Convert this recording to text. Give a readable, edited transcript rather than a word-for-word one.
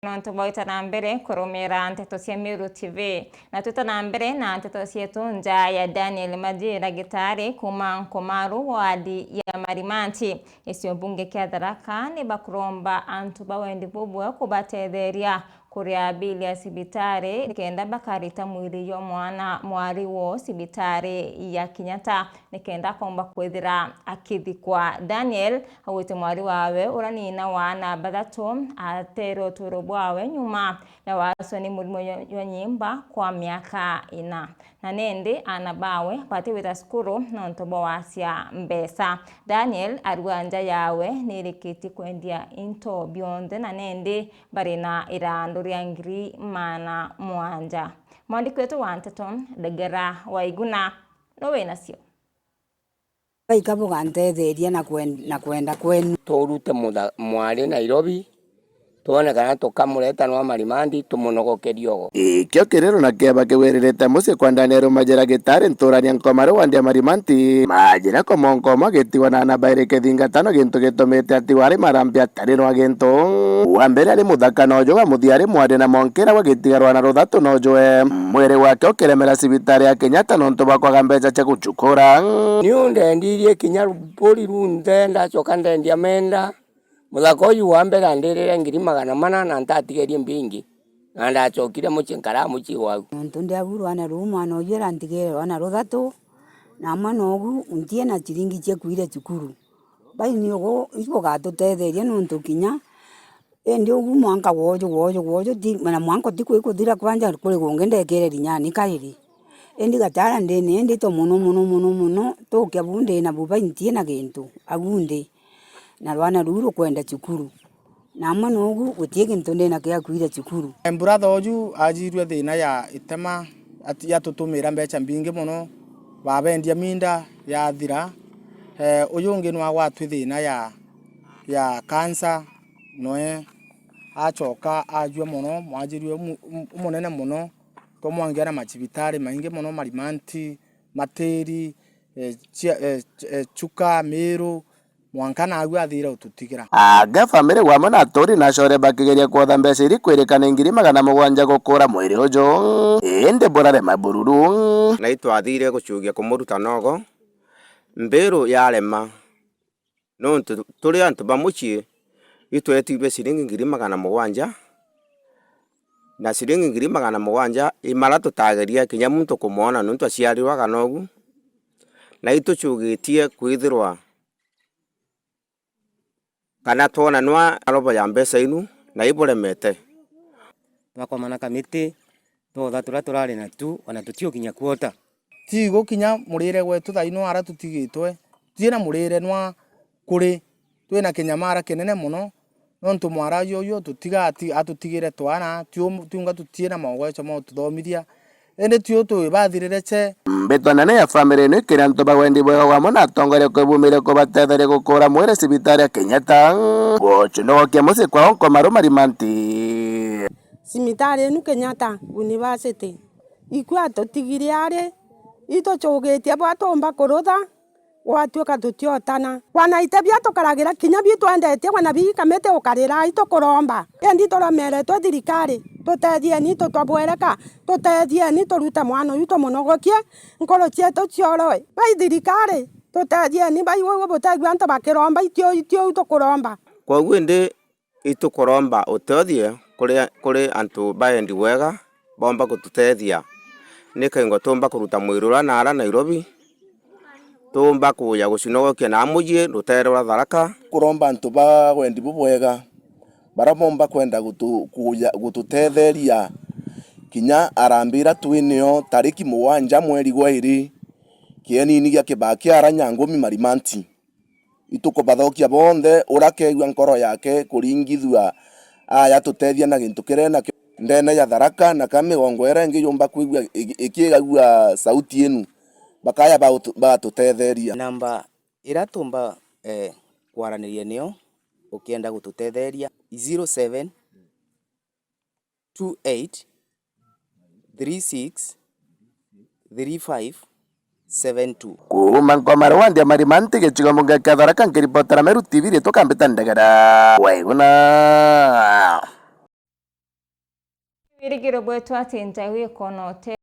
Nonto boita na mbere kurumira nteto cia Miru TV na tuta na mbere na nteto cietu nja ya Daniel Majira Gitari kuma Nkomaru wadi ya Marimanti icio bunge kia Tharaka ni bakuromba antu bawendi bubwe kubatetheria kuria bili ya sibitari nikenda bakarita mwiri yo mwana mwari wo sibitari ya Kenyatta nikenda komba kwithira akithikwa. Daniel awite mwari wawe uranina wana bathatu atero turobwawe nyuma ya wasoni murimo yo nyimba kwa miaka 4 na nende anabawe pati wita skuru nontobo wasia mbesa. Daniel arwanja yawe nirikiti kwendia into beyond na nende barina irando riangiri mana mwanja. Mwandiko wetu wa nteto Degera Waiguna nowe nasio Baikabu gantetheria na kwenda kwenu turute mwari Nairobi tuone kana tukamureta no Marimanti tumunogokerio kio kirero na kiaba kiwererete mucie kwa Daniel Majira Gitari nturania Nkomaru wandi Marimanti majira komonkoma gitiwa na nabaire kethingatano gintu gitumite ati wari marambia tari no gintu wa mbere ari muthaka nojo wa muthiari mwari na monkera wa gitigarwa na ruthatu nojoe mwere wake ukiremera sibitari ya Kenyatta nontu bakwaga mbeca cia gucukura niundendirie kinya buri runde ndacoka ndendia menda muthako uyu wa mbere andirire 800 na ntatigerie mbingi na ndacokire muci nkara muci wau nontu ndiagurwa na ruma no yera ntigere wana ruthatu na manogu untie na chiringi cia kuire cukuru bai ni ugo igo gatutetheria nontu kinya endi ugu mwanka wojo ti mana mwanko ti kwikuthira kwanja kuri gungende rinyani kairi endi gatara ndene endi to muno tokia bunde na buba intie na gintu agunde na rwana ruru kwenda cukuru na manogu gutie gintu ndena kia kuire cukuru mbura thoju ajirwe thina ya itema ati yatutumira mbeca mbingi muno babendia minda ya thira uyungi nwa gwatu thina ya cancer noe acoka ajwe muno mwajirwe umunene muno tomwangira machibitari maingi muno Marimanti Materi Chuka Miru mwankana agwa athira ututigira aga family wa mona tori na shore bakigeria kwotha mbeca iri kwirikana 700 gukura mwiri ujo ende borare mabururu na itwathire gucugia kumuruta nogo mbiru yarema no turi antu bamuchie itwetibe ciringi 700 na ciringi 700 imara tutageria kinya muntu kumona nuntu aciarirwaga nogu na itucugitie kwithirwa kana tuona nwa arobo ya mbeca inu na iboremete twakomana kamiti totha turari na tu ona tutio kinya kuota tigo kinya murire gwetu thaino ara tutigitwe tiena murire nwa kuri twina kinyamara kinene muno nontu mwara yoyo tutigati atutigire twana tiunga tutiena mogwecho mo tuthomithia ende tio tu bathirireche mbetona ya family ni kiranto bawendi bwa wa mona tongore ko bumire ko batethere gukura mwire sibitari ya Kenyatta wocho no kia mucie kwa Nkomaru Marimanti sibitari nu Kenyatta University ikwa tutigire ari ito chogetie bwa tomba kurutha watuka tutiotana wana itebia tukaragira kinya bitu andete wana bi kamete ukarira ito kuromba endi toromere to thirikari tutethie ni tutwabwereka tutethie ni turuta mwana uyu tumunogokie nkoro cietu cioroi bai thirikari tutethie ni bai wo butagwa antu bakiromba itio tukuromba kwa gwende itukuromba utethie kuri antu baendi wega bomba gututethia nikengo tomba kuruta mwirura na ara Nairobi tumba kuya gucinogokia na mujie ruterera Tharaka kuromba antu ba wendi bubwega baramomba kwenda gututetheria kinya arambira twinio tariki 7 mweri gwa 2 kienini gia kibaki aranyangumi Marimanti ituko bathokia bonthe urakegwa nkoro yake kuringithua aya tutethia na gintu kirena ndene ya Tharaka na kamigongo erengi yumba kuigwa ikigagua sauti enu bakaya ba tutetheria namba iratumba kwaraniria nio ukienda gututetheria 07 28 36 35 72 kuma Nkomaru wandi Marimanti gichigo munga kia Tharaka nkiripotera Miru TV ri tukambita Ndegera Waiguna. Wirigiro bwetu ati njau ikonote